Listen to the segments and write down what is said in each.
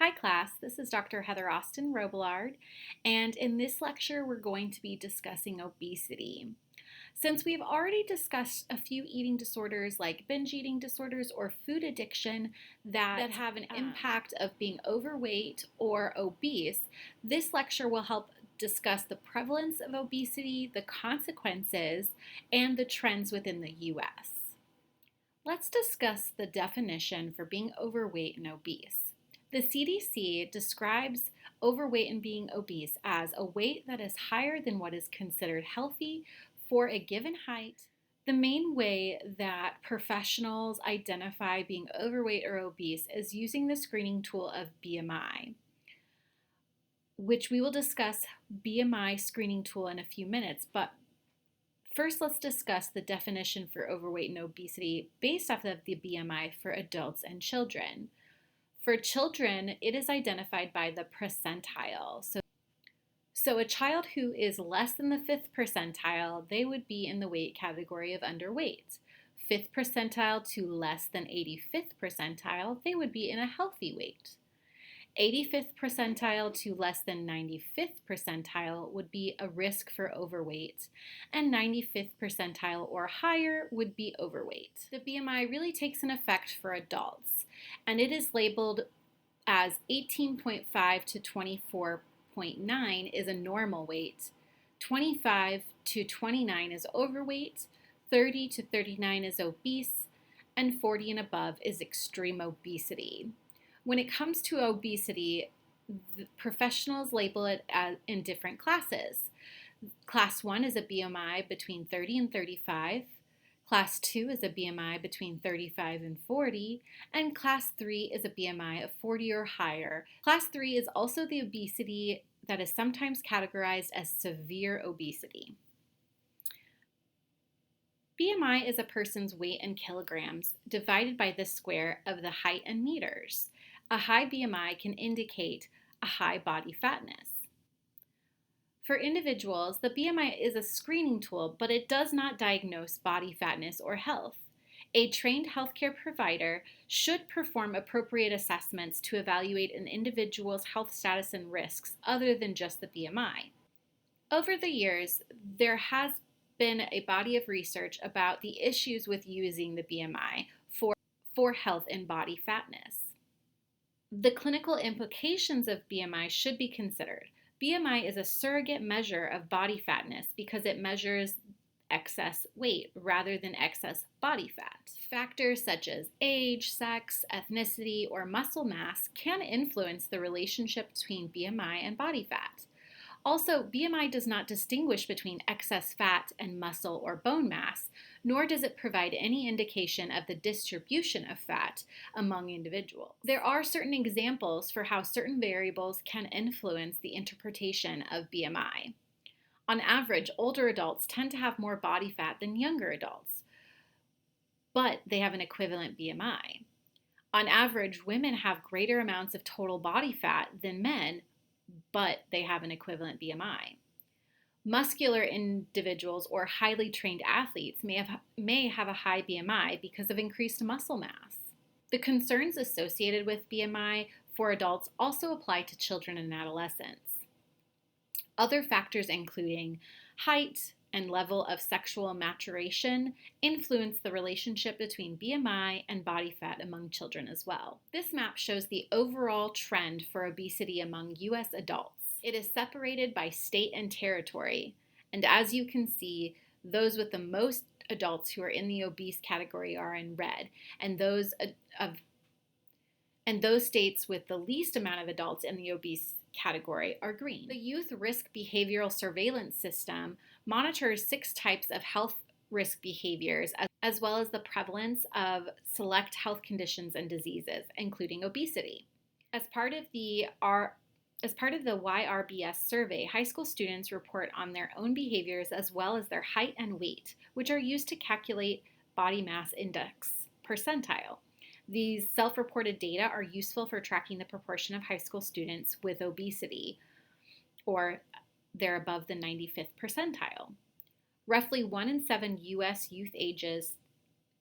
Hi class, this is Dr. Heather Austin Robillard, and in this lecture we're going to be discussing obesity. Since we've already discussed a few eating disorders like binge eating disorders or food addiction that have an impact of being overweight or obese, this lecture will help discuss the prevalence of obesity, the consequences, and the trends within the U.S. Let's discuss the definition for being overweight and obese. The CDC describes overweight and being obese as a weight that is higher than what is considered healthy for a given height. The main way that professionals identify being overweight or obese is using the screening tool of BMI, which we will discuss BMI screening tool in a few minutes, but first let's discuss the definition for overweight and obesity based off of the BMI for adults and children. For children, it is identified by the percentile. So a child who is less than the 5th percentile, they would be in the weight category of underweight. 5th percentile to less than 85th percentile, they would be in a healthy weight. 85th percentile to less than 95th percentile would be a risk for overweight, and 95th percentile or higher would be overweight. The BMI really takes an effect for adults, and it is labeled as 18.5 to 24.9 is a normal weight, 25 to 29 is overweight, 30 to 39 is obese, and 40 and above is extreme obesity. When it comes to obesity, professionals label it in different classes. Class 1 is a BMI between 30 and 35. Class 2 is a BMI between 35 and 40. And Class 3 is a BMI of 40 or higher. Class 3 is also the obesity that is sometimes categorized as severe obesity. BMI is a person's weight in kilograms divided by the square of the height in meters. A high BMI can indicate a high body fatness. For individuals, the BMI is a screening tool, but it does not diagnose body fatness or health. A trained healthcare provider should perform appropriate assessments to evaluate an individual's health status and risks other than just the BMI. Over the years, there has been a body of research about the issues with using the BMI for health and body fatness. The clinical implications of BMI should be considered. BMI is a surrogate measure of body fatness because it measures excess weight rather than excess body fat. Factors such as age, sex, ethnicity, or muscle mass can influence the relationship between BMI and body fat. Also, BMI does not distinguish between excess fat and muscle or bone mass, nor does it provide any indication of the distribution of fat among individuals. There are certain examples for how certain variables can influence the interpretation of BMI. On average, older adults tend to have more body fat than younger adults, but they have an equivalent BMI. On average, women have greater amounts of total body fat than men, but they have an equivalent BMI. Muscular individuals or highly trained athletes may have a high BMI because of increased muscle mass. The concerns associated with BMI for adults also apply to children and adolescents. Other factors including height and level of sexual maturation influence the relationship between BMI and body fat among children as well. This map shows the overall trend for obesity among U.S. adults. It is separated by state and territory, and as you can see, those with the most adults who are in the obese category are in red, and those states with the least amount of adults in the obese category are green. The Youth Risk Behavioral Surveillance System monitors 6 types of health risk behaviors as well as the prevalence of select health conditions and diseases, including obesity. As part of the YRBS survey, high school students report on their own behaviors as well as their height and weight, which are used to calculate body mass index percentile. These self-reported data are useful for tracking the proportion of high school students with obesity, or they're above the 95th percentile. Roughly 1 in 7 U.S. youth ages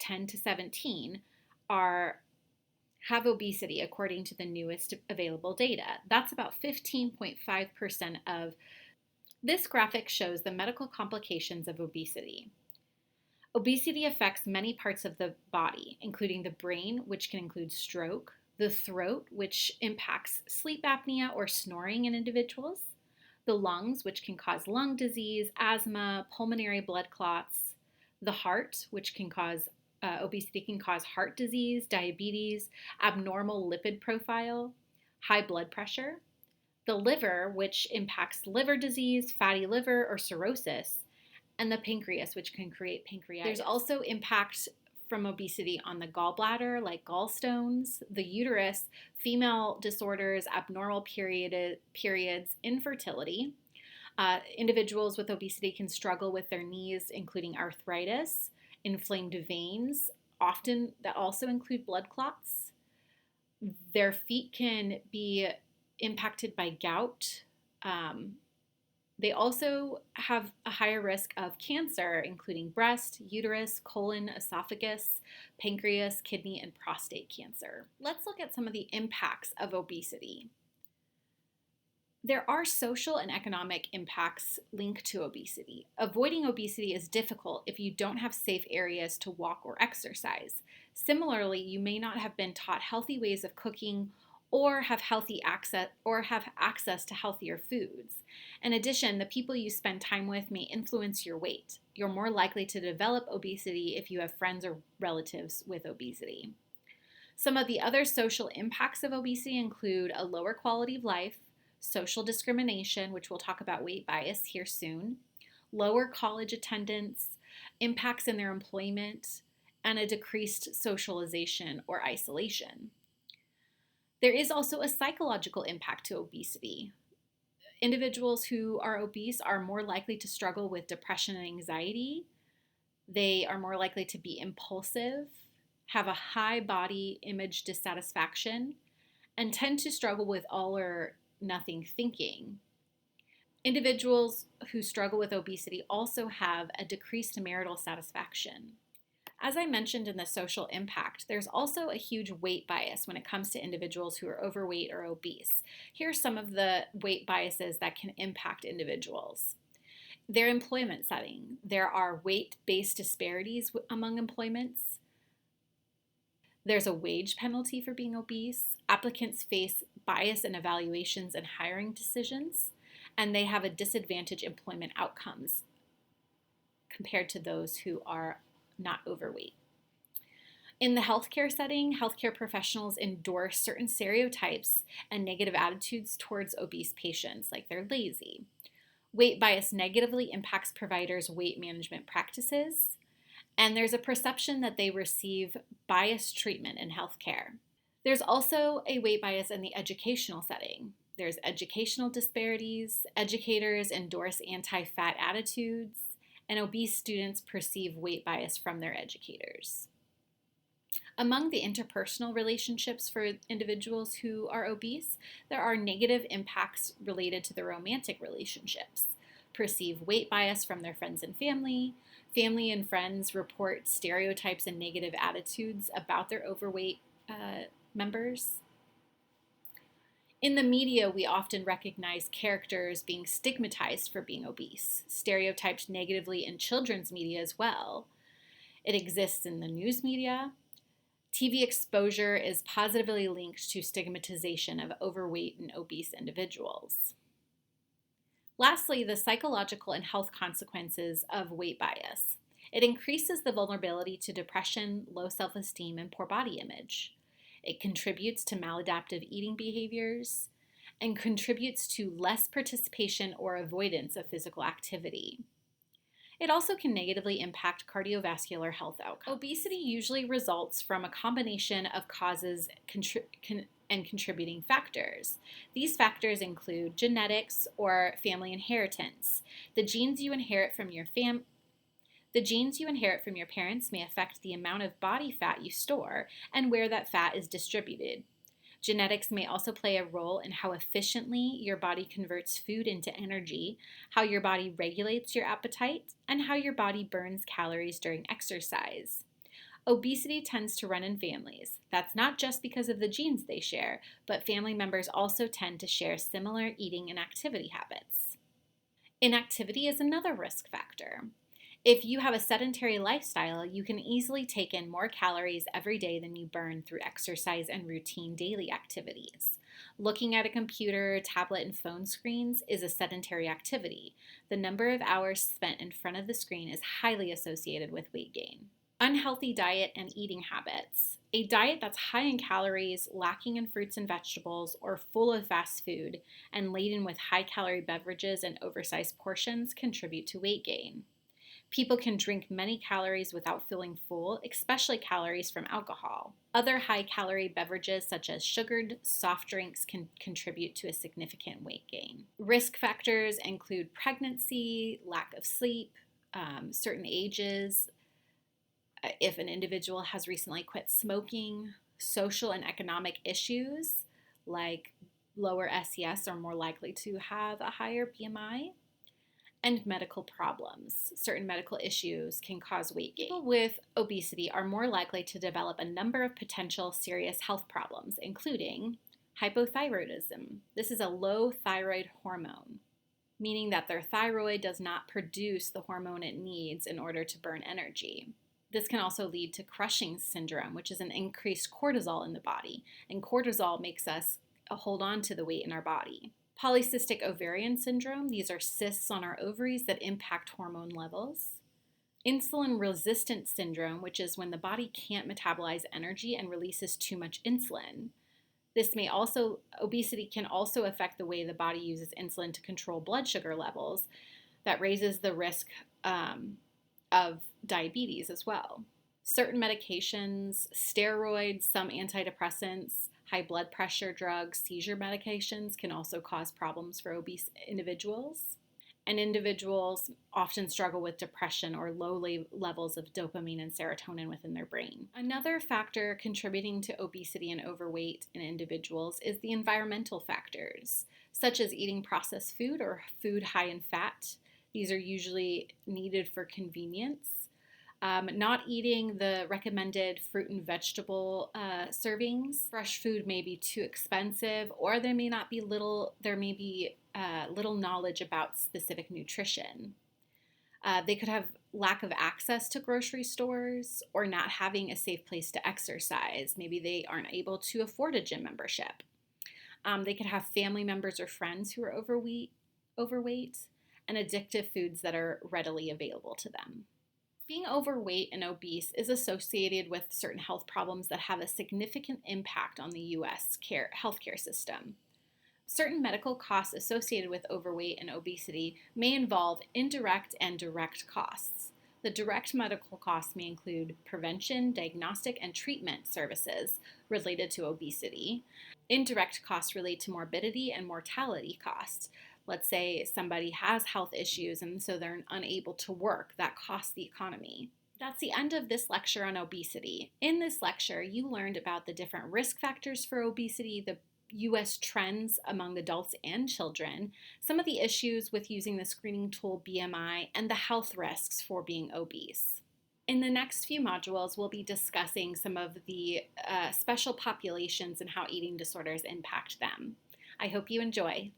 10 to 17 are have obesity according to the newest available data. That's about 15.5% of. This graphic shows the medical complications of obesity. Obesity affects many parts of the body, including the brain, which can include stroke, the throat, which impacts sleep apnea or snoring in individuals, the lungs, which can cause lung disease, asthma, pulmonary blood clots, the heart, which can cause obesity can cause heart disease, diabetes, abnormal lipid profile, high blood pressure, the liver, which impacts liver disease, fatty liver, or cirrhosis, and the pancreas, which can create pancreatitis. There's also impact from obesity on the gallbladder, like gallstones, the uterus, female disorders, abnormal periods, infertility. Individuals with obesity can struggle with their knees, including arthritis, inflamed veins, often that also include blood clots. Their feet can be impacted by gout. They also have a higher risk of cancer, including breast, uterus, colon, esophagus, pancreas, kidney, and prostate cancer. Let's look at some of the impacts of obesity. There are social and economic impacts linked to obesity. Avoiding obesity is difficult if you don't have safe areas to walk or exercise. Similarly, you may not have been taught healthy ways of cooking or have access to healthier foods. In addition, the people you spend time with may influence your weight. You're more likely to develop obesity if you have friends or relatives with obesity. Some of the other social impacts of obesity include a lower quality of life, social discrimination, which we'll talk about weight bias here soon, lower college attendance, impacts in their employment, and a decreased socialization or isolation. There is also a psychological impact to obesity. Individuals who are obese are more likely to struggle with depression and anxiety. They are more likely to be impulsive, have a high body image dissatisfaction, and tend to struggle with all or nothing thinking. Individuals who struggle with obesity also have a decreased marital satisfaction. As I mentioned in the social impact, there's also a huge weight bias when it comes to individuals who are overweight or obese. Here are some of the weight biases that can impact individuals. Their employment setting. There are weight-based disparities among employments. There's a wage penalty for being obese. Applicants face bias in evaluations and hiring decisions, and they have a disadvantaged employment outcomes compared to those who are not overweight. In the healthcare setting, healthcare professionals endorse certain stereotypes and negative attitudes towards obese patients, like they're lazy. Weight bias negatively impacts providers' weight management practices, and there's a perception that they receive biased treatment in healthcare. There's also a weight bias in the educational setting. There's educational disparities, educators endorse anti-fat attitudes, and obese students perceive weight bias from their educators. Among the interpersonal relationships for individuals who are obese, there are negative impacts related to their romantic relationships. Perceive weight bias from their friends and family. Family and friends report stereotypes and negative attitudes about their overweight members. In the media, we often recognize characters being stigmatized for being obese, stereotyped negatively in children's media as well. It exists in the news media. TV exposure is positively linked to stigmatization of overweight and obese individuals. Lastly, the psychological and health consequences of weight bias. It increases the vulnerability to depression, low self-esteem, and poor body image. It contributes to maladaptive eating behaviors and contributes to less participation or avoidance of physical activity. It also can negatively impact cardiovascular health outcomes. Obesity usually results from a combination of causes and contributing factors. These factors include genetics or family inheritance. The genes you inherit from your parents may affect the amount of body fat you store and where that fat is distributed. Genetics may also play a role in how efficiently your body converts food into energy, how your body regulates your appetite, and how your body burns calories during exercise. Obesity tends to run in families. That's not just because of the genes they share, but family members also tend to share similar eating and activity habits. Inactivity is another risk factor. If you have a sedentary lifestyle, you can easily take in more calories every day than you burn through exercise and routine daily activities. Looking at a computer, tablet, and phone screens is a sedentary activity. The number of hours spent in front of the screen is highly associated with weight gain. Unhealthy diet and eating habits. A diet that's high in calories, lacking in fruits and vegetables, or full of fast food, and laden with high-calorie beverages and oversized portions contribute to weight gain. People can drink many calories without feeling full, especially calories from alcohol. Other high-calorie beverages, such as sugared soft drinks, can contribute to a significant weight gain. Risk factors include pregnancy, lack of sleep, certain ages, if an individual has recently quit smoking, social and economic issues like lower SES are more likely to have a higher BMI, and medical problems. Certain medical issues can cause weight gain. People with obesity are more likely to develop a number of potential serious health problems, including hypothyroidism. This is a low thyroid hormone, meaning that their thyroid does not produce the hormone it needs in order to burn energy. This can also lead to Cushing syndrome, which is an increased cortisol in the body, and cortisol makes us hold on to the weight in our body. Polycystic ovarian syndrome, these are cysts on our ovaries that impact hormone levels. Insulin-resistant syndrome, which is when the body can't metabolize energy and releases too much insulin. Obesity can also affect the way the body uses insulin to control blood sugar levels. That raises the risk of diabetes as well. Certain medications, steroids, some antidepressants, high blood pressure drugs, seizure medications can also cause problems for obese individuals. And individuals often struggle with depression or low levels of dopamine and serotonin within their brain. Another factor contributing to obesity and overweight in individuals is the environmental factors, such as eating processed food or food high in fat. These are usually needed for convenience. Not eating the recommended fruit and vegetable servings. Fresh food may be too expensive, or there may be little knowledge about specific nutrition. They could have lack of access to grocery stores or not having a safe place to exercise. Maybe they aren't able to afford a gym membership. They could have family members or friends who are overweight, and addictive foods that are readily available to them. Being overweight and obese is associated with certain health problems that have a significant impact on the U.S. healthcare system. Certain medical costs associated with overweight and obesity may involve indirect and direct costs. The direct medical costs may include prevention, diagnostic, and treatment services related to obesity. Indirect costs relate to morbidity and mortality costs. Let's say somebody has health issues and so they're unable to work. That costs the economy. That's the end of this lecture on obesity. In this lecture, you learned about the different risk factors for obesity, the U.S. trends among adults and children, some of the issues with using the screening tool BMI, and the health risks for being obese. In the next few modules, we'll be discussing some of the special populations and how eating disorders impact them. I hope you enjoy.